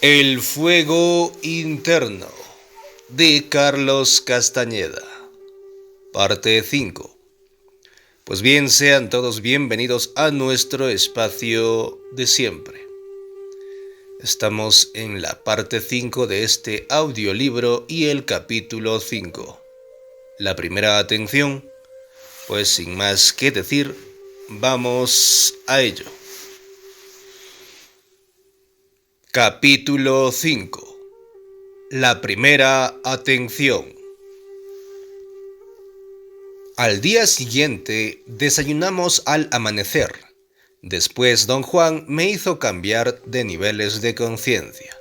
El fuego interno de Carlos Castañeda, parte 5. Pues bien, sean todos bienvenidos a nuestro espacio de siempre. Estamos en la parte 5 de este audiolibro y el capítulo 5. La primera atención, pues sin más que decir, vamos a ello. Capítulo 5. La primera atención. Al día siguiente desayunamos al amanecer. Después don Juan me hizo cambiar de niveles de conciencia.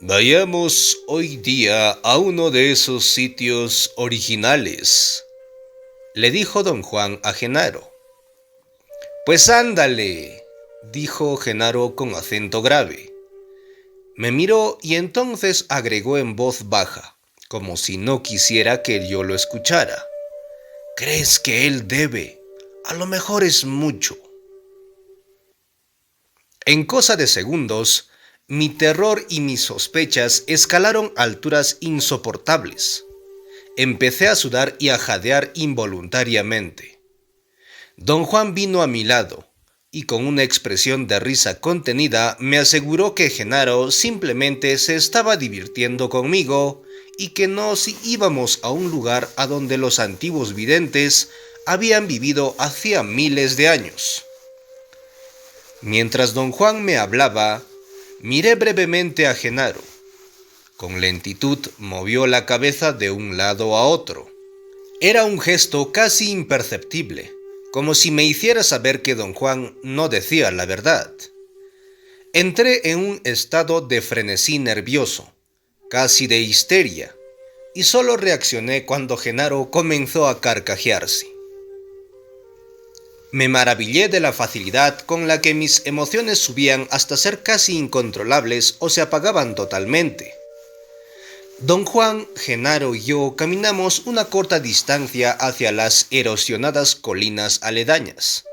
Vayamos hoy día a uno de esos sitios originales, le dijo don Juan a Genaro. Pues ándale, dijo Genaro con acento grave. Me miró y entonces agregó en voz baja, como si no quisiera que yo lo escuchara. ¿Crees que él debe? A lo mejor es mucho. En cosa de segundos, mi terror y mis sospechas escalaron alturas insoportables. Empecé a sudar y a jadear involuntariamente. Don Juan vino a mi lado y con una expresión de risa contenida me aseguró que Genaro simplemente se estaba divirtiendo conmigo y que nos íbamos a un lugar a donde los antiguos videntes habían vivido hacía miles de años. Mientras don Juan me hablaba, miré brevemente a Genaro. Con lentitud movió la cabeza de un lado a otro. Era un gesto casi imperceptible, como si me hiciera saber que don Juan no decía la verdad. Entré en un estado de frenesí nervioso, casi de histeria, y solo reaccioné cuando Genaro comenzó a carcajearse. Me maravillé de la facilidad con la que mis emociones subían hasta ser casi incontrolables o se apagaban totalmente. Don Juan, Genaro y yo caminamos una corta distancia hacia las erosionadas colinas aledañas.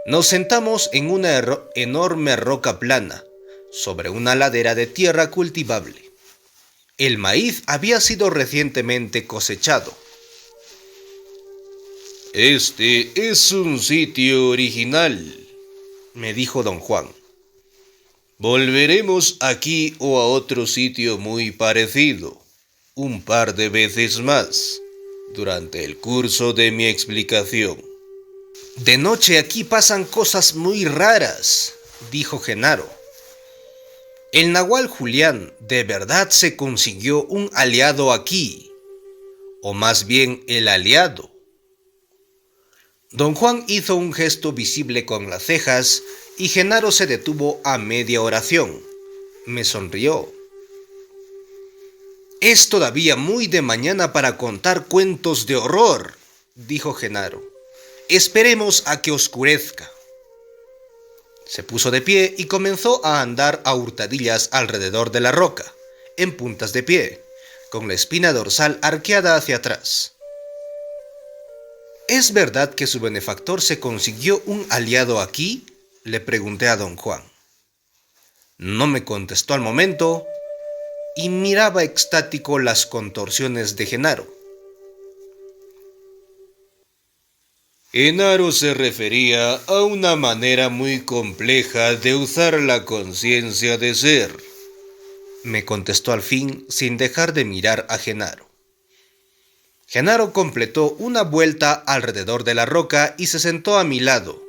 Nos sentamos en una enorme roca plana, sobre una ladera de tierra cultivable. El maíz había sido recientemente cosechado. Este es un sitio original, me dijo don Juan. Volveremos aquí o a otro sitio muy parecido, un par de veces más, durante el curso de mi explicación. De noche aquí pasan cosas muy raras, dijo Genaro. El nahual Julián de verdad se consiguió un aliado aquí, o más bien el aliado. Don Juan hizo un gesto visible con las cejas y Genaro se detuvo a media oración. Me sonrió. Es todavía muy de mañana para contar cuentos de horror, dijo Genaro. Esperemos a que oscurezca. Se puso de pie y comenzó a andar a hurtadillas alrededor de la roca, en puntas de pie, con la espina dorsal arqueada hacia atrás. ¿Es verdad que su benefactor se consiguió un aliado aquí?, le pregunté a don Juan. No me contestó al momento y miraba extático las contorsiones de Genaro. Genaro se refería a una manera muy compleja de usar la conciencia de ser, me contestó al fin sin dejar de mirar a Genaro. Genaro completó una vuelta alrededor de la roca y se sentó a mi lado.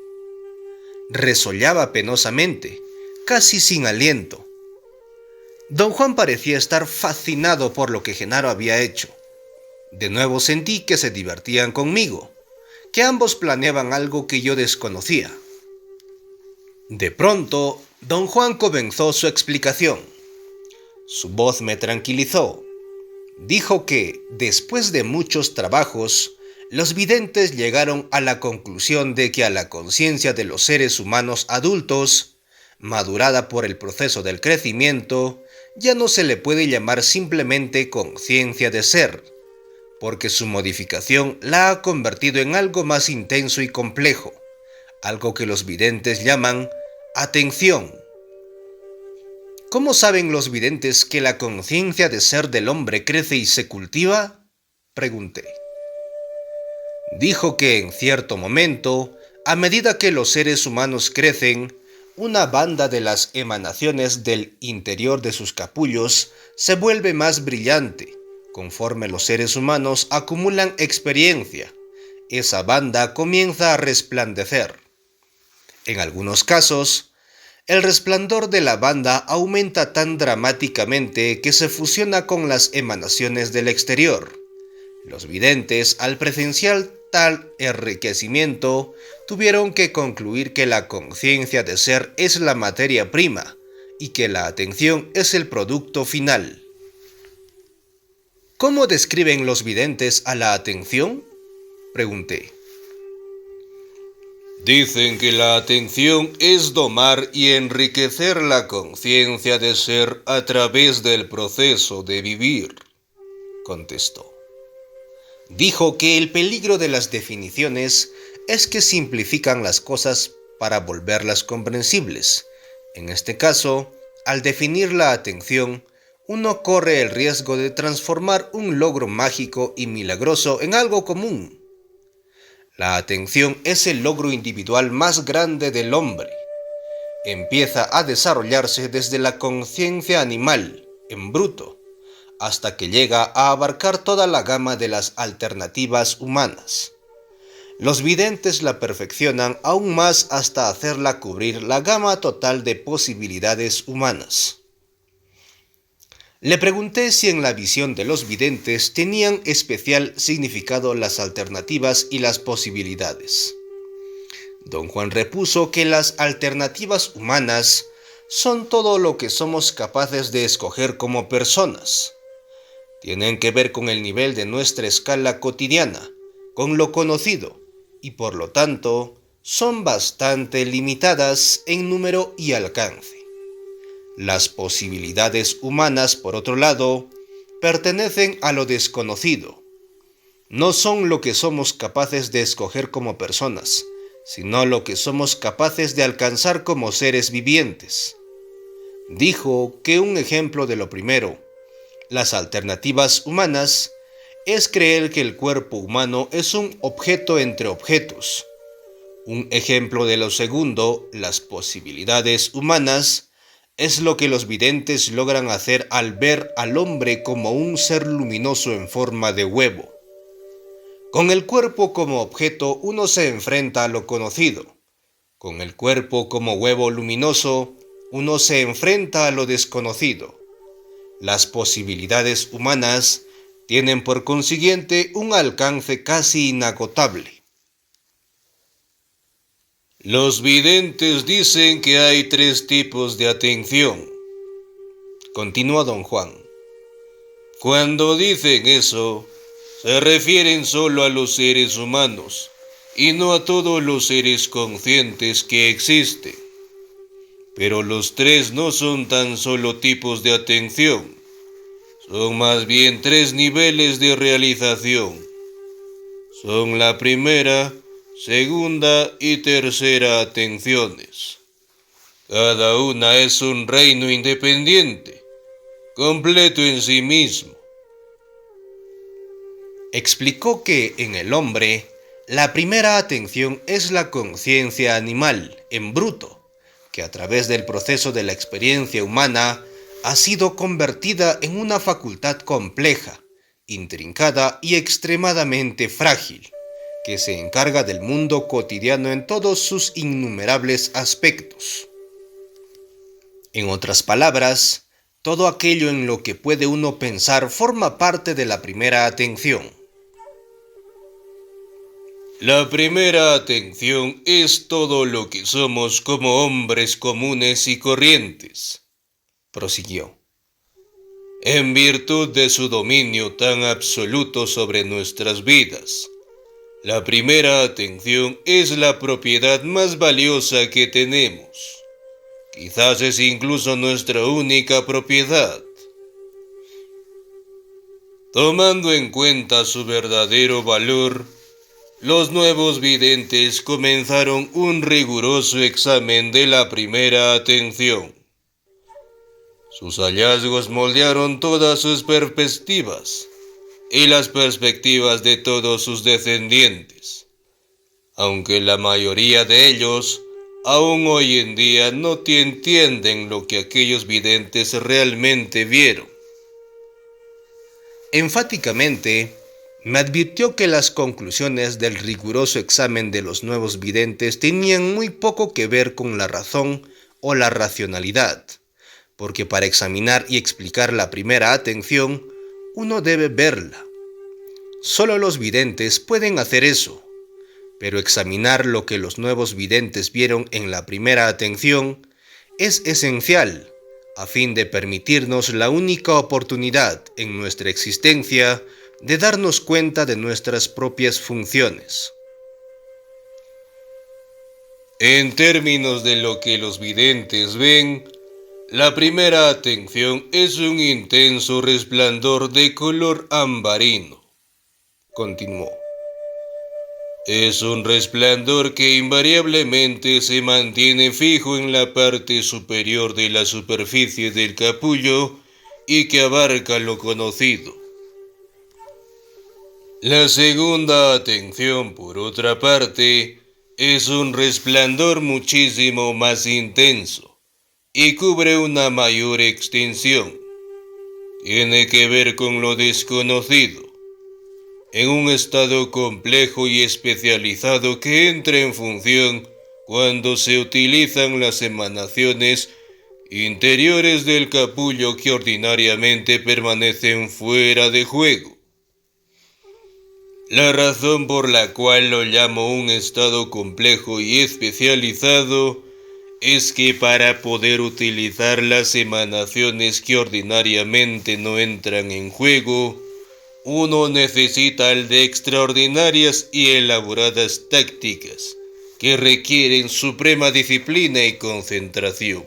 Resollaba penosamente, casi sin aliento. Don Juan parecía estar fascinado por lo que Genaro había hecho. De nuevo sentí que se divertían conmigo, que ambos planeaban algo que yo desconocía. De pronto, don Juan comenzó su explicación. Su voz me tranquilizó. Dijo que, después de muchos trabajos, los videntes llegaron a la conclusión de que a la conciencia de los seres humanos adultos, madurada por el proceso del crecimiento, ya no se le puede llamar simplemente conciencia de ser, porque su modificación la ha convertido en algo más intenso y complejo, algo que los videntes llaman atención. ¿Cómo saben los videntes que la conciencia de ser del hombre crece y se cultiva? Pregunté. Dijo que en cierto momento, a medida que los seres humanos crecen, una banda de las emanaciones del interior de sus capullos se vuelve más brillante. Conforme los seres humanos acumulan experiencia, esa banda comienza a resplandecer. En algunos casos, el resplandor de la banda aumenta tan dramáticamente que se fusiona con las emanaciones del exterior. Los videntes, al presenciar tal enriquecimiento, tuvieron que concluir que la conciencia de ser es la materia prima y que la atención es el producto final. ¿Cómo describen los videntes a la atención? Pregunté. Dicen que la atención es domar y enriquecer la conciencia de ser a través del proceso de vivir, contestó. Dijo que el peligro de las definiciones es que simplifican las cosas para volverlas comprensibles. En este caso, al definir la atención, uno corre el riesgo de transformar un logro mágico y milagroso en algo común. La atención es el logro individual más grande del hombre. Empieza a desarrollarse desde la conciencia animal, en bruto, hasta que llega a abarcar toda la gama de las alternativas humanas. Los videntes la perfeccionan aún más hasta hacerla cubrir la gama total de posibilidades humanas. Le pregunté si en la visión de los videntes tenían especial significado las alternativas y las posibilidades. Don Juan repuso que las alternativas humanas son todo lo que somos capaces de escoger como personas. Tienen que ver con el nivel de nuestra escala cotidiana, con lo conocido, y por lo tanto son bastante limitadas en número y alcance. Las posibilidades humanas, por otro lado, pertenecen a lo desconocido. No son lo que somos capaces de escoger como personas, sino lo que somos capaces de alcanzar como seres vivientes. Dijo que un ejemplo de lo primero, las alternativas humanas, es creer que el cuerpo humano es un objeto entre objetos. Un ejemplo de lo segundo, las posibilidades humanas, es lo que los videntes logran hacer al ver al hombre como un ser luminoso en forma de huevo. Con el cuerpo como objeto uno se enfrenta a lo conocido. Con el cuerpo como huevo luminoso uno se enfrenta a lo desconocido. Las posibilidades humanas tienen por consiguiente un alcance casi inagotable. Los videntes dicen que hay 3 tipos de atención, continuó don Juan. Cuando dicen eso, se refieren solo a los seres humanos y no a todos los seres conscientes que existen. Pero los 3 no son tan solo tipos de atención, son más bien 3 niveles de realización. Son la primera, segunda y tercera atenciones. Cada una es un reino independiente, completo en sí mismo. Explicó que en el hombre, la primera atención es la conciencia animal, en bruto, que a través del proceso de la experiencia humana ha sido convertida en una facultad compleja, intrincada y extremadamente frágil, que se encarga del mundo cotidiano en todos sus innumerables aspectos. En otras palabras, todo aquello en lo que puede uno pensar forma parte de la primera atención. La primera atención es todo lo que somos como hombres comunes y corrientes, prosiguió, en virtud de su dominio tan absoluto sobre nuestras vidas. La primera atención es la propiedad más valiosa que tenemos. Quizás es incluso nuestra única propiedad. Tomando en cuenta su verdadero valor, los nuevos videntes comenzaron un riguroso examen de la primera atención. Sus hallazgos moldearon todas sus perspectivas y las perspectivas de todos sus descendientes, aunque la mayoría de ellos aún hoy en día no entienden lo que aquellos videntes realmente vieron. Enfáticamente, me advirtió que las conclusiones del riguroso examen de los nuevos videntes tenían muy poco que ver con la razón o la racionalidad, porque para examinar y explicar la primera atención, uno debe verla. Solo los videntes pueden hacer eso, pero examinar lo que los nuevos videntes vieron en la primera atención es esencial a fin de permitirnos la única oportunidad en nuestra existencia de darnos cuenta de nuestras propias funciones. En términos de lo que los videntes ven, la primera atención es un intenso resplandor de color ambarino, continuó. Es un resplandor que invariablemente se mantiene fijo en la parte superior de la superficie del capullo y que abarca lo conocido. La segunda atención, por otra parte, es un resplandor muchísimo más intenso y cubre una mayor extensión. Tiene que ver con lo desconocido, en un estado complejo y especializado que entra en función cuando se utilizan las emanaciones interiores del capullo que ordinariamente permanecen fuera de juego. La razón por la cual lo llamo un estado complejo y especializado es que para poder utilizar las emanaciones que ordinariamente no entran en juego, uno necesita el de extraordinarias y elaboradas tácticas que requieren suprema disciplina y concentración.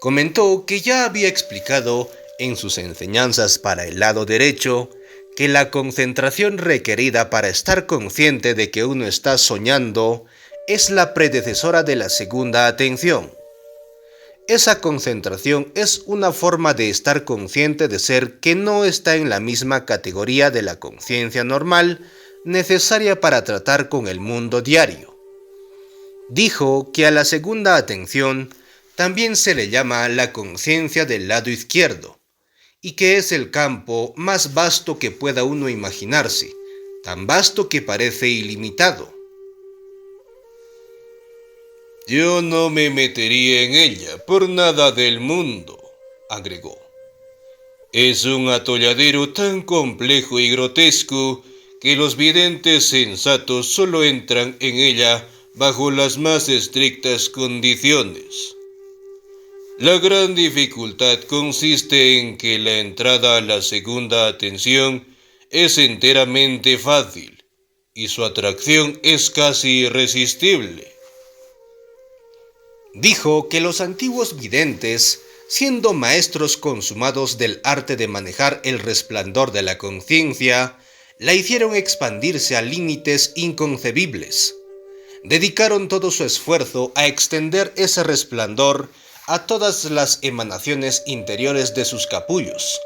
Comentó que ya había explicado en sus enseñanzas para el lado derecho que la concentración requerida para estar consciente de que uno está soñando es la predecesora de la segunda atención. Esa concentración es una forma de estar consciente de ser que no está en la misma categoría de la conciencia normal necesaria para tratar con el mundo diario. Dijo que a la segunda atención también se le llama la conciencia del lado izquierdo, y que es el campo más vasto que pueda uno imaginarse, tan vasto que parece ilimitado. Yo no me metería en ella por nada del mundo, agregó. Es un atolladero tan complejo y grotesco que los videntes sensatos solo entran en ella bajo las más estrictas condiciones. La gran dificultad consiste en que la entrada a la segunda atención es enteramente fácil y su atracción es casi irresistible. Dijo que los antiguos videntes, siendo maestros consumados del arte de manejar el resplandor de la conciencia, la hicieron expandirse a límites inconcebibles. Dedicaron todo su esfuerzo a extender ese resplandor a todas las emanaciones interiores de sus capullos,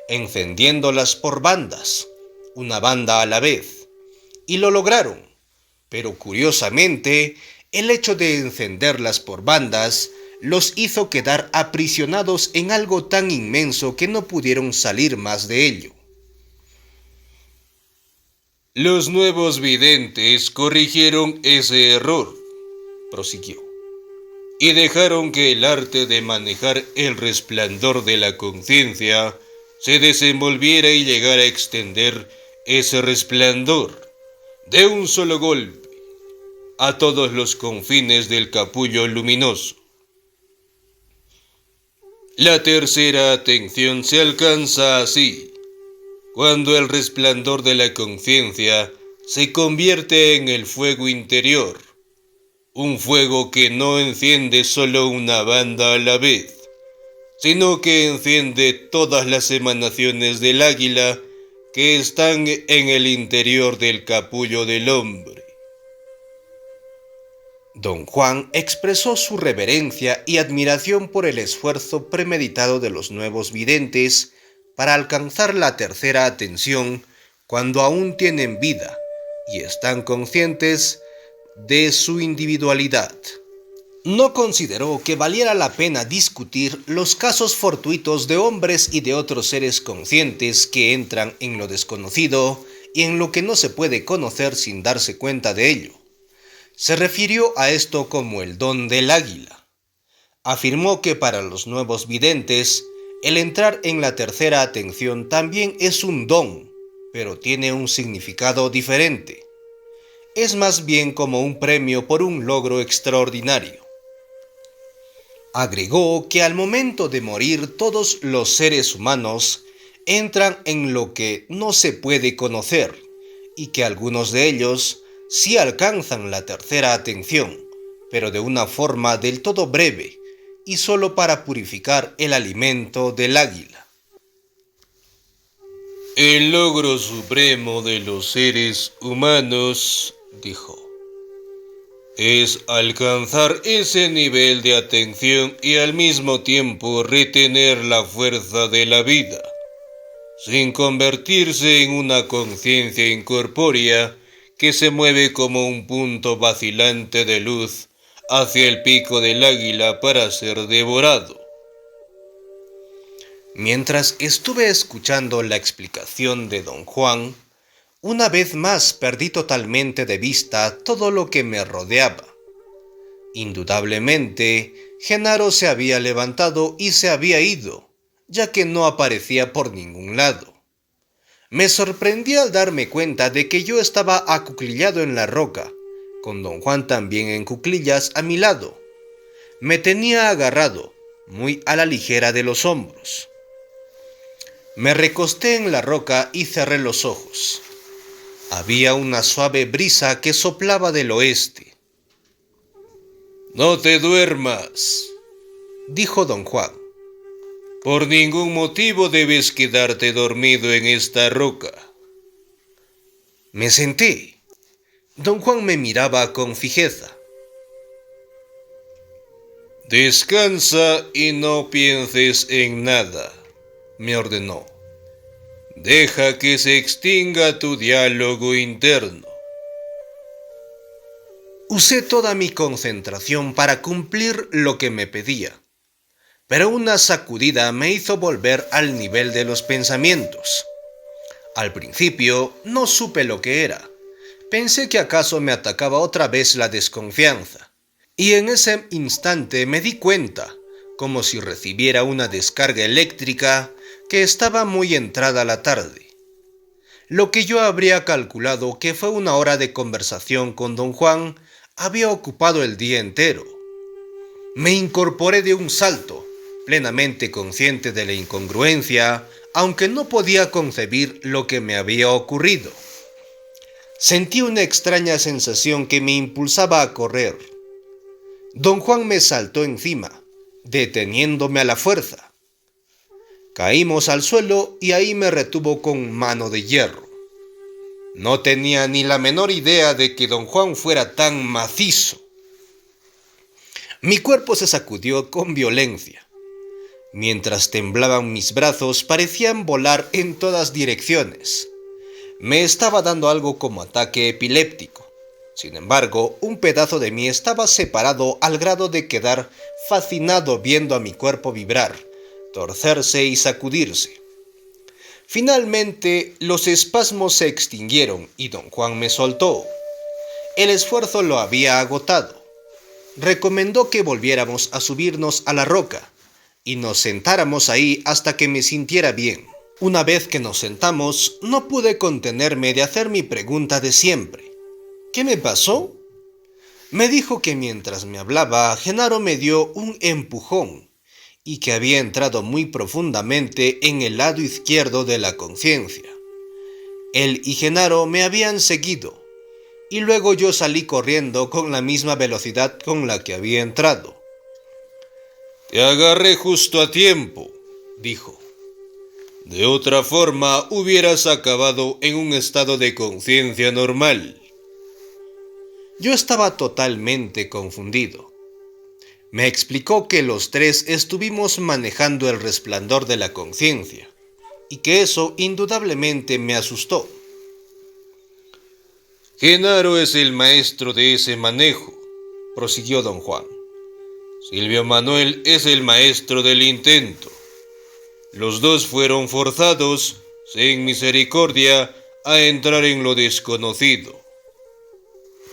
encendiéndolas por bandas, una banda a la vez, y lo lograron, pero curiosamente, el hecho de encenderlas por bandas los hizo quedar aprisionados en algo tan inmenso que no pudieron salir más de ello. Los nuevos videntes corrigieron ese error, prosiguió, y dejaron que el arte de manejar el resplandor de la conciencia se desenvolviera y llegara a extender ese resplandor de un solo golpe a todos los confines del capullo luminoso. La tercera atención se alcanza así, cuando el resplandor de la conciencia se convierte en el fuego interior, un fuego que no enciende solo una banda a la vez, sino que enciende todas las emanaciones del águila que están en el interior del capullo del hombre. Don Juan expresó su reverencia y admiración por el esfuerzo premeditado de los nuevos videntes para alcanzar la tercera atención cuando aún tienen vida y están conscientes de su individualidad. No consideró que valiera la pena discutir los casos fortuitos de hombres y de otros seres conscientes que entran en lo desconocido y en lo que no se puede conocer sin darse cuenta de ello. Se refirió a esto como el don del águila. Afirmó que para los nuevos videntes, el entrar en la tercera atención también es un don, pero tiene un significado diferente. Es más bien como un premio por un logro extraordinario. Agregó que al momento de morir todos los seres humanos entran en lo que no se puede conocer y que algunos de ellos sí alcanzan la tercera atención, pero de una forma del todo breve y solo para purificar el alimento del águila. El logro supremo de los seres humanos, dijo, es alcanzar ese nivel de atención y al mismo tiempo retener la fuerza de la vida, sin convertirse en una conciencia incorpórea que se mueve como un punto vacilante de luz hacia el pico del águila para ser devorado. Mientras estuve escuchando la explicación de don Juan, una vez más perdí totalmente de vista todo lo que me rodeaba. Indudablemente, Genaro se había levantado y se había ido, ya que no aparecía por ningún lado. Me sorprendí al darme cuenta de que yo estaba acuclillado en la roca, con don Juan también en cuclillas a mi lado. Me tenía agarrado, muy a la ligera de los hombros. Me recosté en la roca y cerré los ojos. Había una suave brisa que soplaba del oeste. «No te duermas», dijo don Juan. «Por ningún motivo debes quedarte dormido en esta roca». Me senté. Don Juan me miraba con fijeza. «Descansa y no pienses en nada», me ordenó. «Deja que se extinga tu diálogo interno». Usé toda mi concentración para cumplir lo que me pedía, pero una sacudida me hizo volver al nivel de los pensamientos. Al principio no supe lo que era. Pensé que acaso me atacaba otra vez la desconfianza, y en ese instante me di cuenta, como si recibiera una descarga eléctrica, que estaba muy entrada la tarde. Lo que yo habría calculado que fue una hora de conversación con don Juan había ocupado el día entero. Me incorporé de un salto, plenamente consciente de la incongruencia, aunque no podía concebir lo que me había ocurrido. Sentí una extraña sensación que me impulsaba a correr. Don Juan me saltó encima, deteniéndome a la fuerza. Caímos al suelo y ahí me retuvo con mano de hierro. No tenía ni la menor idea de que don Juan fuera tan macizo. Mi cuerpo se sacudió con violencia. Mientras temblaban mis brazos, parecían volar en todas direcciones. Me estaba dando algo como ataque epiléptico. Sin embargo, un pedazo de mí estaba separado al grado de quedar fascinado viendo a mi cuerpo vibrar, torcerse y sacudirse. Finalmente, los espasmos se extinguieron y don Juan me soltó. El esfuerzo lo había agotado. Recomendó que volviéramos a subirnos a la roca y nos sentáramos ahí hasta que me sintiera bien. Una vez que nos sentamos, no pude contenerme de hacer mi pregunta de siempre. ¿Qué me pasó? Me dijo que mientras me hablaba, Genaro me dio un empujón y que había entrado muy profundamente en el lado izquierdo de la conciencia. Él y Genaro me habían seguido, y luego yo salí corriendo con la misma velocidad con la que había entrado. «Te agarré justo a tiempo», dijo. «De otra forma hubieras acabado en un estado de conciencia normal». Yo estaba totalmente confundido. Me explicó que los tres estuvimos manejando el resplandor de la conciencia, y que eso indudablemente me asustó. Genaro es el maestro de ese manejo, prosiguió don Juan. Silvio Manuel es el maestro del intento. Los dos fueron forzados, sin misericordia, a entrar en lo desconocido.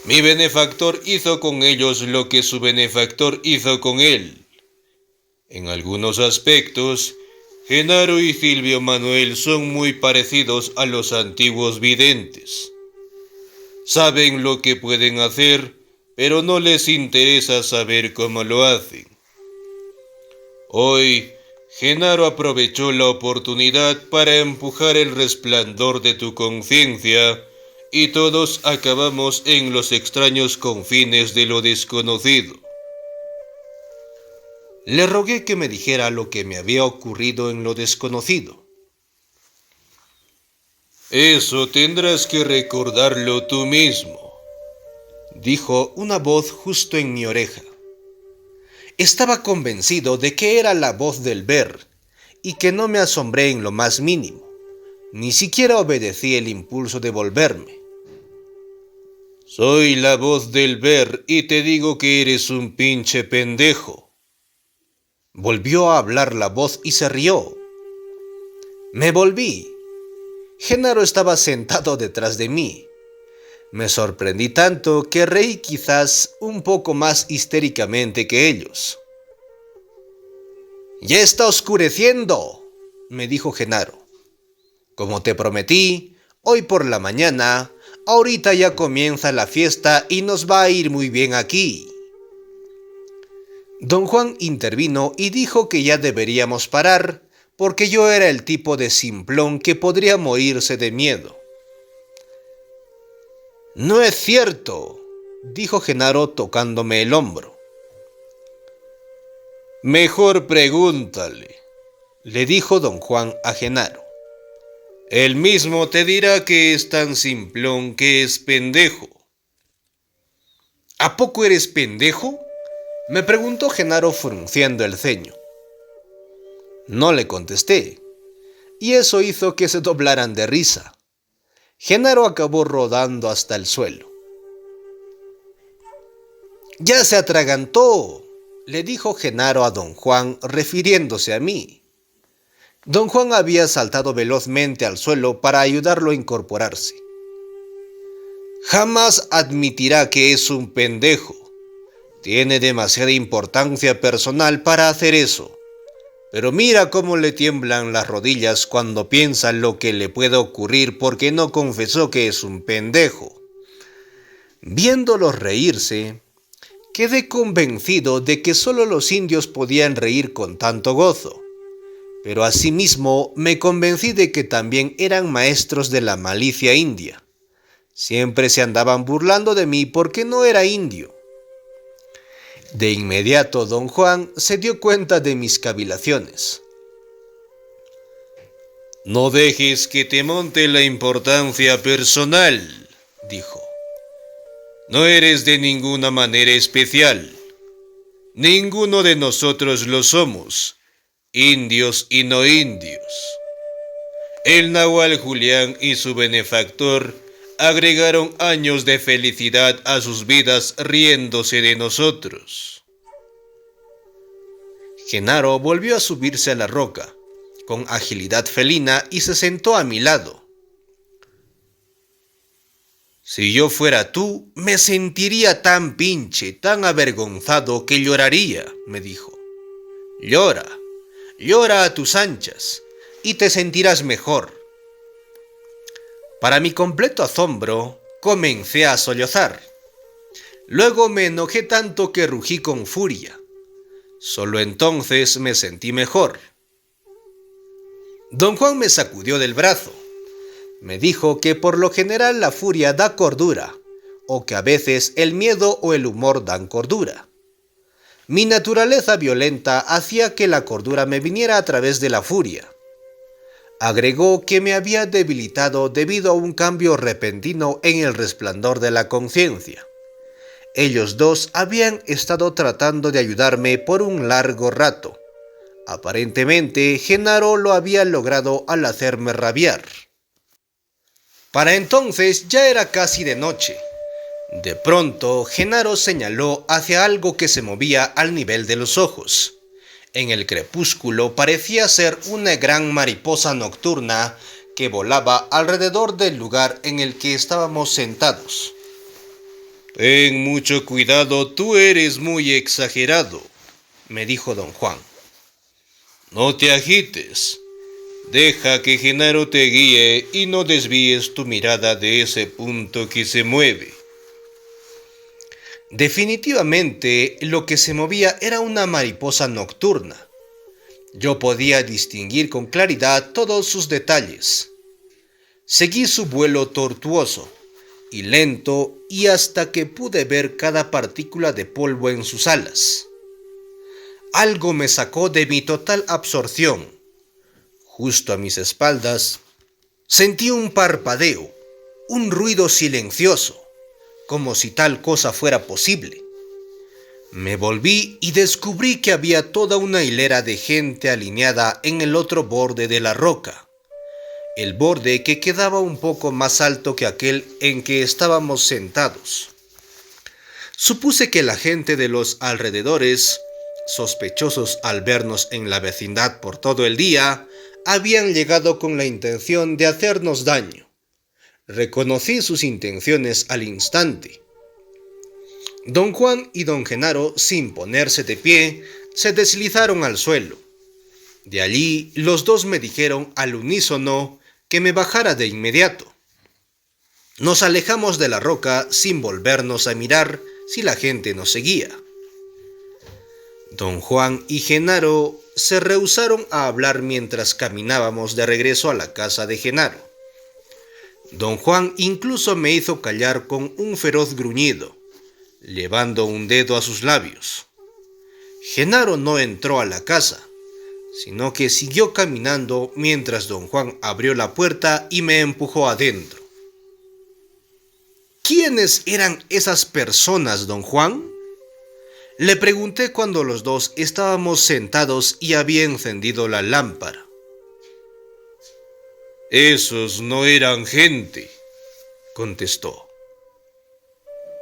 Mi benefactor hizo con ellos lo que su benefactor hizo con él. En algunos aspectos, Genaro y Silvio Manuel son muy parecidos a los antiguos videntes. Saben lo que pueden hacer, pero no les interesa saber cómo lo hacen. Hoy, Genaro aprovechó la oportunidad para empujar el resplandor de tu conciencia y todos acabamos en los extraños confines de lo desconocido. Le rogué que me dijera lo que me había ocurrido en lo desconocido. Eso tendrás que recordarlo tú mismo, dijo una voz justo en mi oreja. Estaba convencido de que era la voz del ver, y que no me asombré en lo más mínimo. Ni siquiera obedecí el impulso de volverme. Soy la voz del ver y te digo que eres un pinche pendejo. Volvió a hablar la voz y se rió. Me volví. Genaro estaba sentado detrás de mí. Me sorprendí tanto que reí quizás un poco más histéricamente que ellos. «¡Ya está oscureciendo!», me dijo Genaro. «Como te prometí, hoy por la mañana, ahorita ya comienza la fiesta y nos va a ir muy bien aquí». Don Juan intervino y dijo que ya deberíamos parar, porque yo era el tipo de simplón que podría morirse de miedo. «No es cierto», dijo Genaro tocándome el hombro. «Mejor pregúntale», le dijo don Juan a Genaro. «Él mismo te dirá que es tan simplón que es pendejo». «¿A poco eres pendejo?», me preguntó Genaro frunciendo el ceño. No le contesté, y eso hizo que se doblaran de risa. Genaro acabó rodando hasta el suelo. «¡Ya se atragantó!», le dijo Genaro a don Juan, refiriéndose a mí. Don Juan había saltado velozmente al suelo para ayudarlo a incorporarse. «Jamás admitirá que es un pendejo. Tiene demasiada importancia personal para hacer eso. Pero mira cómo le tiemblan las rodillas cuando piensa lo que le puede ocurrir porque no confesó que es un pendejo». Viéndolos reírse, quedé convencido de que solo los indios podían reír con tanto gozo. Pero asimismo me convencí de que también eran maestros de la malicia india. Siempre se andaban burlando de mí porque no era indio. De inmediato don Juan se dio cuenta de mis cavilaciones. «No dejes que te monte la importancia personal», dijo. «No eres de ninguna manera especial. Ninguno de nosotros lo somos, indios y no indios. El Nahual Julián y su benefactor agregaron años de felicidad a sus vidas riéndose de nosotros». Genaro volvió a subirse a la roca, con agilidad felina, y se sentó a mi lado. «Si yo fuera tú, me sentiría tan pinche, tan avergonzado que lloraría», me dijo. «Llora, llora a tus anchas, y te sentirás mejor». Para mi completo asombro, comencé a sollozar. Luego me enojé tanto que rugí con furia. Solo entonces me sentí mejor. Don Juan me sacudió del brazo. Me dijo que por lo general la furia da cordura, o que a veces el miedo o el humor dan cordura. Mi naturaleza violenta hacía que la cordura me viniera a través de la furia. Agregó que me había debilitado debido a un cambio repentino en el resplandor de la conciencia, Ellos dos habían estado tratando de ayudarme por un largo rato. Aparentemente, Genaro lo había logrado al hacerme rabiar. Para entonces ya era casi de noche. De pronto, Genaro señaló hacia algo que se movía al nivel de los ojos. En el crepúsculo parecía ser una gran mariposa nocturna que volaba alrededor del lugar en el que estábamos sentados. Ten mucho cuidado, tú eres muy exagerado, me dijo don Juan. No te agites. Deja que Genaro te guíe y no desvíes tu mirada de ese punto que se mueve. Definitivamente, lo que se movía era una mariposa nocturna. Yo podía distinguir con claridad todos sus detalles. Seguí su vuelo tortuoso y lento y hasta que pude ver cada partícula de polvo en sus alas. Algo me sacó de mi total absorción. Justo a mis espaldas, sentí un parpadeo, un ruido silencioso, como si tal cosa fuera posible. Me volví y descubrí que había toda una hilera de gente alineada en el otro borde de la roca, el borde que quedaba un poco más alto que aquel en que estábamos sentados. Supuse que la gente de los alrededores, sospechosos al vernos en la vecindad por todo el día, habían llegado con la intención de hacernos daño. Reconocí sus intenciones al instante. Don Juan y don Genaro, sin ponerse de pie, se deslizaron al suelo. De allí, los dos me dijeron al unísono que me bajara de inmediato. Nos alejamos de la roca sin volvernos a mirar si la gente nos seguía. Don Juan y Genaro se rehusaron a hablar mientras caminábamos de regreso a la casa de Genaro. Don Juan incluso me hizo callar con un feroz gruñido, llevando un dedo a sus labios. Genaro no entró a la casa, sino que siguió caminando mientras don Juan abrió la puerta y me empujó adentro. ¿Quiénes eran esas personas, don Juan?, le pregunté cuando los dos estábamos sentados y había encendido la lámpara. Esos no eran gente, contestó.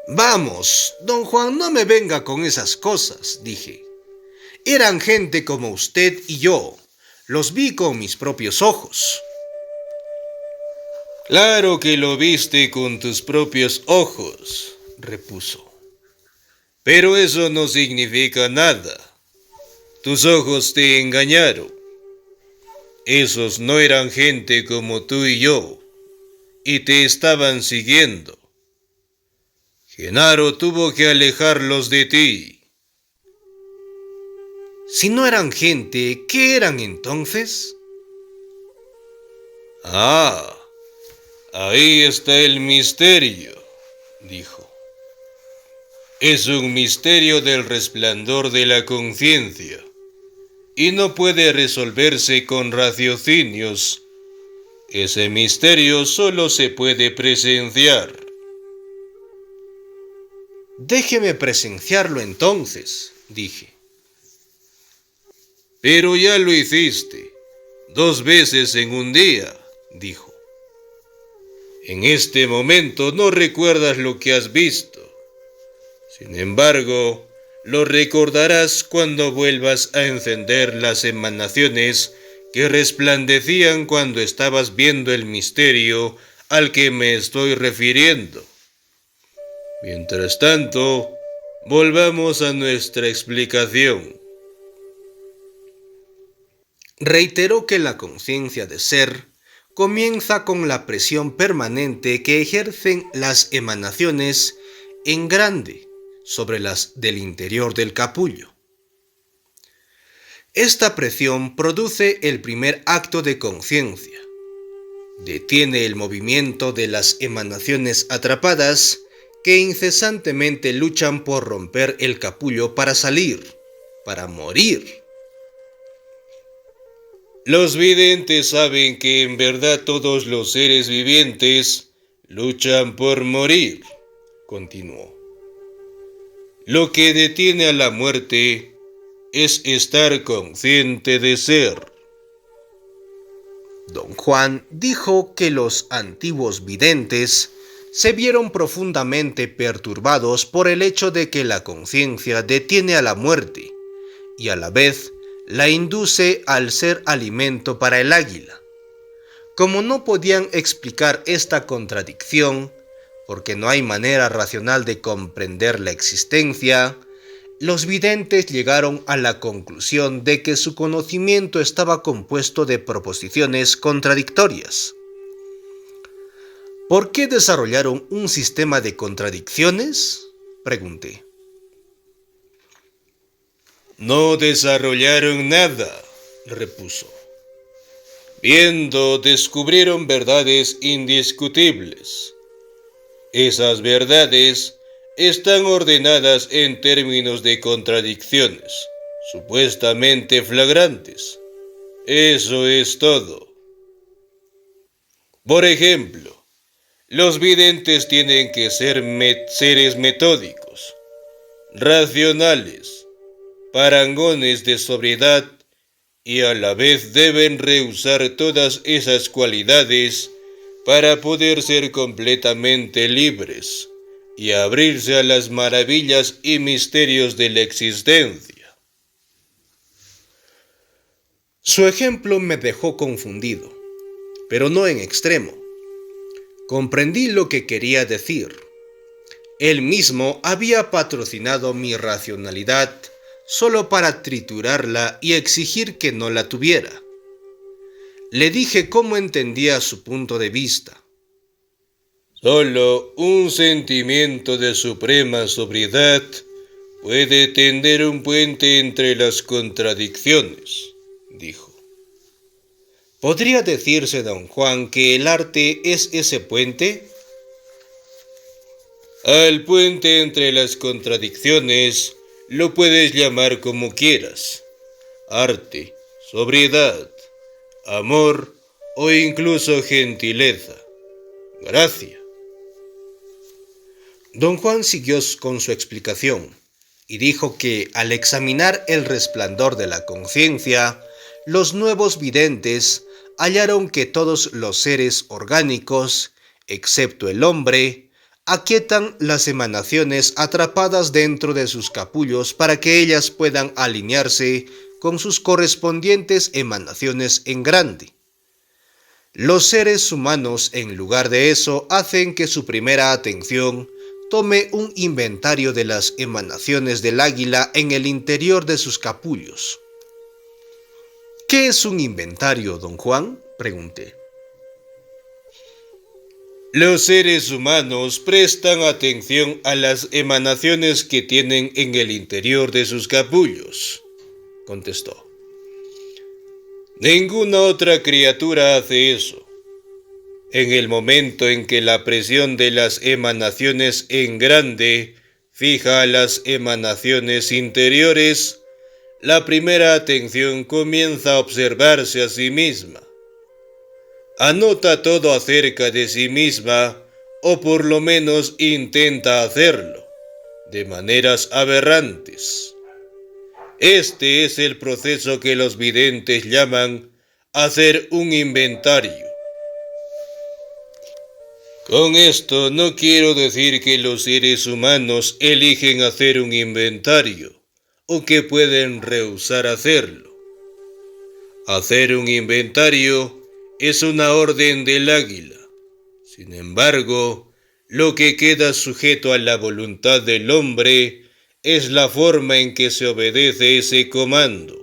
Vamos, don Juan, no me venga con esas cosas, dije. Eran gente como usted y yo. Los vi con mis propios ojos. Claro que lo viste con tus propios ojos, repuso. Pero eso no significa nada. Tus ojos te engañaron. Esos no eran gente como tú y yo, y te estaban siguiendo. Genaro tuvo que alejarlos de ti. Si no eran gente, ¿qué eran entonces? Ah, ahí está el misterio, dijo. Es un misterio del resplandor de la conciencia, y no puede resolverse con raciocinios. Ese misterio solo se puede presenciar. Déjeme presenciarlo entonces, dije. Pero ya lo hiciste, 2 veces en un día, dijo. En este momento no recuerdas lo que has visto. Sin embargo, lo recordarás cuando vuelvas a encender las emanaciones que resplandecían cuando estabas viendo el misterio al que me estoy refiriendo. Mientras tanto, volvamos a nuestra explicación. Reiteró que la conciencia de ser comienza con la presión permanente que ejercen las emanaciones en grande sobre las del interior del capullo. Esta presión produce el primer acto de conciencia. Detiene el movimiento de las emanaciones atrapadas que incesantemente luchan por romper el capullo para salir, para morir. Los videntes saben que en verdad todos los seres vivientes luchan por morir, continuó. Lo que detiene a la muerte es estar consciente de ser. Don Juan dijo que los antiguos videntes se vieron profundamente perturbados por el hecho de que la conciencia detiene a la muerte y a la vez la induce al ser alimento para el águila. Como no podían explicar esta contradicción, porque no hay manera racional de comprender la existencia, los videntes llegaron a la conclusión de que su conocimiento estaba compuesto de proposiciones contradictorias. ¿Por qué desarrollaron un sistema de contradicciones?, pregunté. No desarrollaron nada, repuso. Viendo, descubrieron verdades indiscutibles. Esas verdades están ordenadas en términos de contradicciones, supuestamente flagrantes. Eso es todo. Por ejemplo, los videntes tienen que ser seres metódicos, racionales, parangones de sobriedad, y a la vez deben rehusar todas esas cualidades para poder ser completamente libres y abrirse a las maravillas y misterios de la existencia. Su ejemplo me dejó confundido, pero no en extremo. Comprendí lo que quería decir. Él mismo había patrocinado mi racionalidad solo para triturarla y exigir que no la tuviera. Le dije cómo entendía su punto de vista. Solo un sentimiento de suprema sobriedad puede tender un puente entre las contradicciones, dijo. ¿Podría decirse, don Juan, que el arte es ese puente? Al puente entre las contradicciones lo puedes llamar como quieras: arte, sobriedad, amor o incluso gentileza, gracia. Don Juan siguió con su explicación y dijo que al examinar el resplandor de la conciencia, los nuevos videntes hallaron que todos los seres orgánicos, excepto el hombre, aquietan las emanaciones atrapadas dentro de sus capullos para que ellas puedan alinearse con sus correspondientes emanaciones en grande. Los seres humanos, en lugar de eso, hacen que su primera atención tome un inventario de las emanaciones del águila en el interior de sus capullos. ¿Qué es un inventario, don Juan?, pregunté. Los seres humanos prestan atención a las emanaciones que tienen en el interior de sus capullos, contestó. Ninguna otra criatura hace eso. En el momento en que la presión de las emanaciones en grande fija a las emanaciones interiores, la primera atención comienza a observarse a sí misma. Anota todo acerca de sí misma, o por lo menos intenta hacerlo, de maneras aberrantes. Este es el proceso que los videntes llaman hacer un inventario. Con esto no quiero decir que los seres humanos eligen hacer un inventario, o que pueden rehusar hacerlo. Hacer un inventario es una orden del águila. Sin embargo, lo que queda sujeto a la voluntad del hombre es la forma en que se obedece ese comando.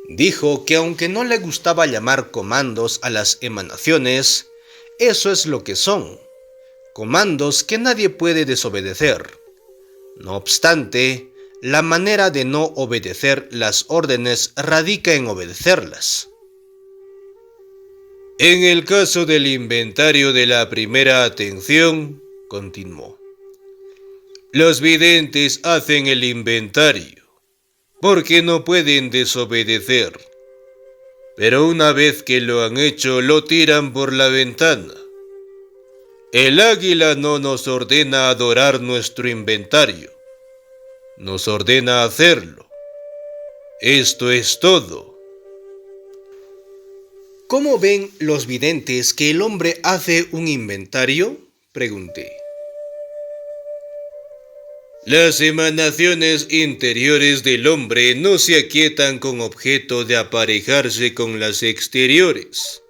Dijo que aunque no le gustaba llamar comandos a las emanaciones, eso es lo que son, comandos que nadie puede desobedecer. No obstante, la manera de no obedecer las órdenes radica en obedecerlas. En el caso del inventario de la primera atención, continuó, los videntes hacen el inventario, porque no pueden desobedecer. Pero una vez que lo han hecho, lo tiran por la ventana. El águila no nos ordena adorar nuestro inventario, nos ordena hacerlo. Esto es todo. ¿Cómo ven los videntes que el hombre hace un inventario?, pregunté. Las emanaciones interiores del hombre no se aquietan con objeto de aparejarse con las exteriores,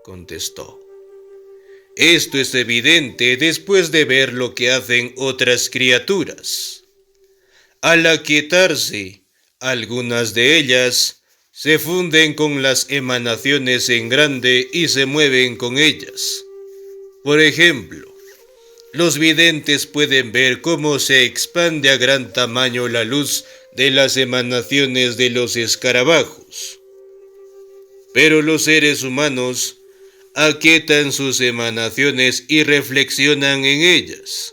contestó. Esto es evidente después de ver lo que hacen otras criaturas. Al aquietarse, algunas de ellas se funden con las emanaciones en grande y se mueven con ellas. Por ejemplo, los videntes pueden ver cómo se expande a gran tamaño la luz de las emanaciones de los escarabajos. Pero los seres humanos aquietan sus emanaciones y reflexionan en ellas.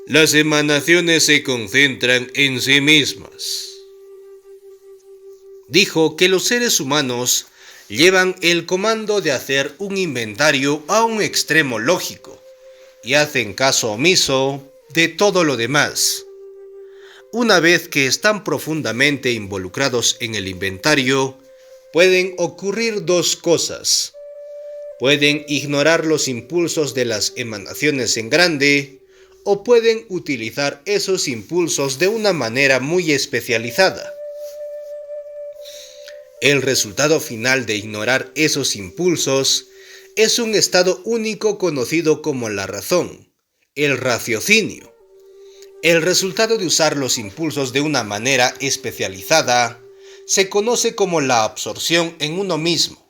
Las emanaciones se concentran en sí mismas. Dijo que los seres humanos llevan el comando de hacer un inventario a un extremo lógico y hacen caso omiso de todo lo demás. Una vez que están profundamente involucrados en el inventario, pueden ocurrir dos cosas. Pueden ignorar los impulsos de las emanaciones en grande o pueden utilizar esos impulsos de una manera muy especializada. El resultado final de ignorar esos impulsos es un estado único conocido como la razón, el raciocinio. El resultado de usar los impulsos de una manera especializada se conoce como la absorción en uno mismo.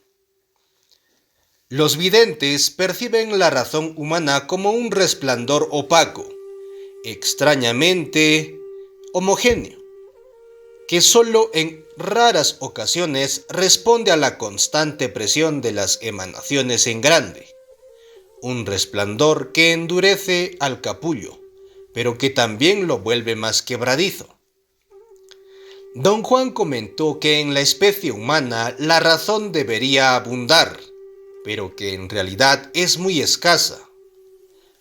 Los videntes perciben la razón humana como un resplandor opaco, extrañamente homogéneo, que solo en raras ocasiones responde a la constante presión de las emanaciones en grande. Un resplandor que endurece al capullo, pero que también lo vuelve más quebradizo. Don Juan comentó que en la especie humana la razón debería abundar, pero que en realidad es muy escasa.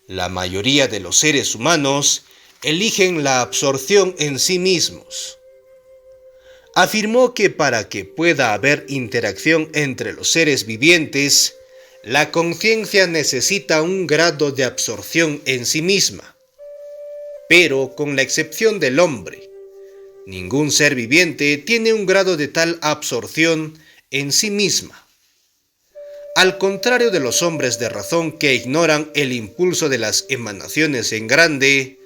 La mayoría de los seres humanos eligen la absorción en sí mismos. Afirmó que para que pueda haber interacción entre los seres vivientes, la conciencia necesita un grado de absorción en sí misma. Pero con la excepción del hombre, ningún ser viviente tiene un grado de tal absorción en sí misma. Al contrario de los hombres de razón que ignoran el impulso de las emanaciones en grande,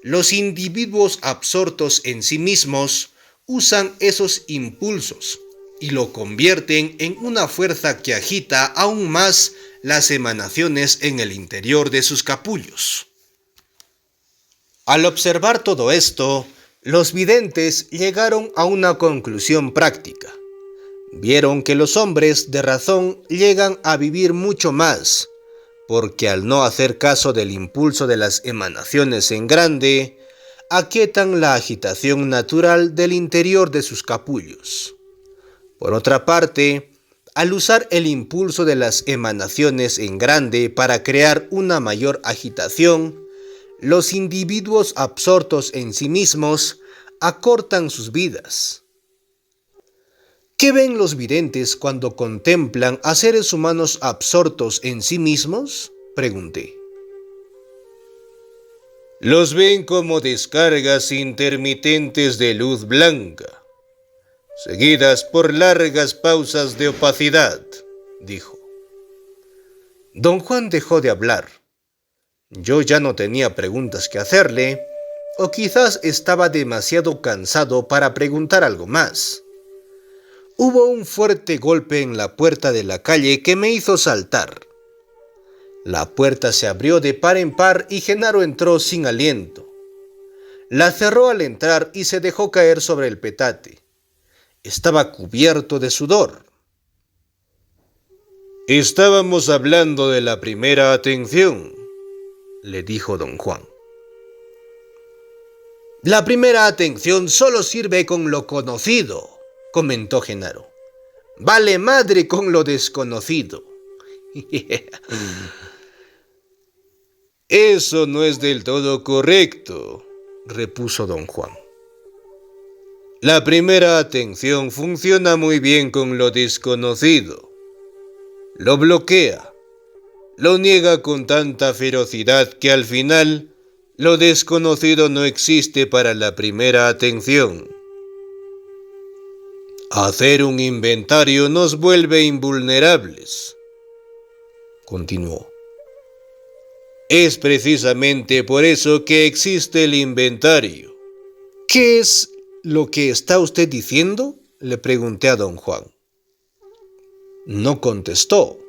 los individuos absortos en sí mismos usan esos impulsos y lo convierten en una fuerza que agita aún más las emanaciones en el interior de sus capullos. Al observar todo esto, los videntes llegaron a una conclusión práctica. Vieron que los hombres de razón llegan a vivir mucho más, porque al no hacer caso del impulso de las emanaciones en grande, aquietan la agitación natural del interior de sus capullos. Por otra parte, al usar el impulso de las emanaciones en grande para crear una mayor agitación, los individuos absortos en sí mismos acortan sus vidas. ¿Qué ven los videntes cuando contemplan a seres humanos absortos en sí mismos?, pregunté. Los ven como descargas intermitentes de luz blanca, seguidas por largas pausas de opacidad, dijo. Don Juan dejó de hablar. Yo ya no tenía preguntas que hacerle, o quizás estaba demasiado cansado para preguntar algo más. Hubo un fuerte golpe en la puerta de la calle que me hizo saltar. La puerta se abrió de par en par y Genaro entró sin aliento. La cerró al entrar y se dejó caer sobre el petate. Estaba cubierto de sudor. Estábamos hablando de la primera atención, le dijo don Juan. La primera atención solo sirve con lo conocido, comentó Genaro. Vale madre con lo desconocido. Eso no es del todo correcto, repuso don Juan. La primera atención funciona muy bien con lo desconocido. Lo bloquea, lo niega con tanta ferocidad que al final lo desconocido no existe para la primera atención. Hacer un inventario nos vuelve invulnerables, continuó. Es precisamente por eso que existe el inventario. ¿Qué es lo que está usted diciendo?, le pregunté a don Juan. No contestó.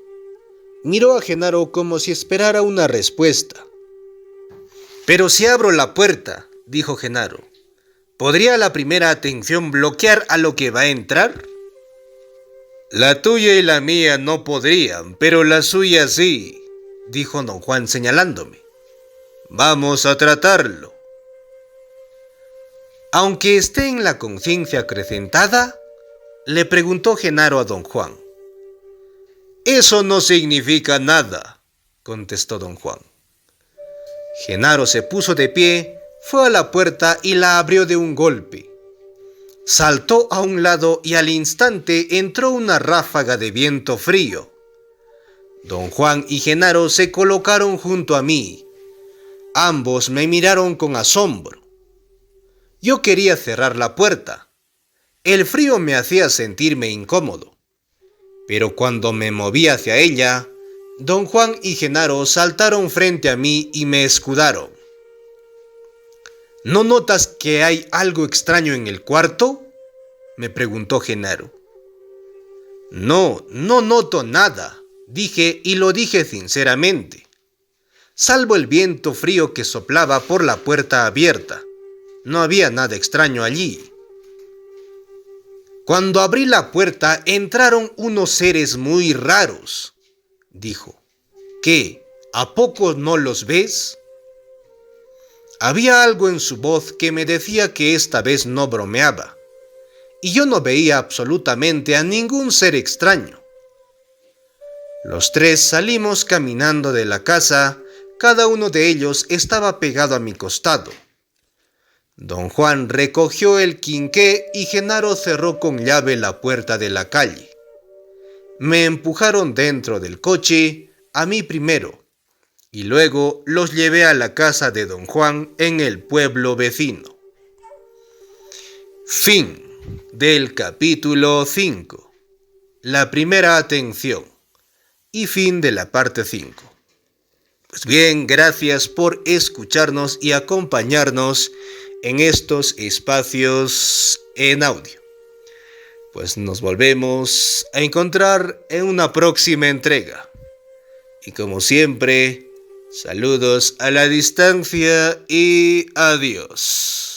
Miró a Genaro como si esperara una respuesta. Pero si abro la puerta, dijo Genaro, ¿podría la primera atención bloquear a lo que va a entrar? La tuya y la mía no podrían, pero la suya sí, dijo don Juan señalándome. Vamos a tratarlo. Aunque esté en la conciencia acrecentada, le preguntó Genaro a don Juan. Eso no significa nada, contestó don Juan. Genaro se puso de pie, fue a la puerta y la abrió de un golpe. Saltó a un lado y al instante entró una ráfaga de viento frío. Don Juan y Genaro se colocaron junto a mí. Ambos me miraron con asombro. Yo quería cerrar la puerta. El frío me hacía sentirme incómodo. Pero cuando me moví hacia ella, don Juan y Genaro saltaron frente a mí y me escudaron. ¿No notas que hay algo extraño en el cuarto?, me preguntó Genaro. No noto nada, dije, y lo dije sinceramente. Salvo el viento frío que soplaba por la puerta abierta, no había nada extraño allí. Cuando abrí la puerta entraron unos seres muy raros, dijo. ¿Qué? ¿A poco no los ves? Había algo en su voz que me decía que esta vez no bromeaba, y yo no veía absolutamente a ningún ser extraño. Los tres salimos caminando de la casa, cada uno de ellos estaba pegado a mi costado. Don Juan recogió el quinqué y Genaro cerró con llave la puerta de la calle. Me empujaron dentro del coche, a mí primero, y luego los llevé a la casa de don Juan en el pueblo vecino. Fin del capítulo 5. La primera atención. Y fin de la parte 5. Pues bien, gracias por escucharnos y acompañarnos en estos espacios en audio. Pues nos volvemos a encontrar en una próxima entrega. Y como siempre, saludos a la distancia y adiós.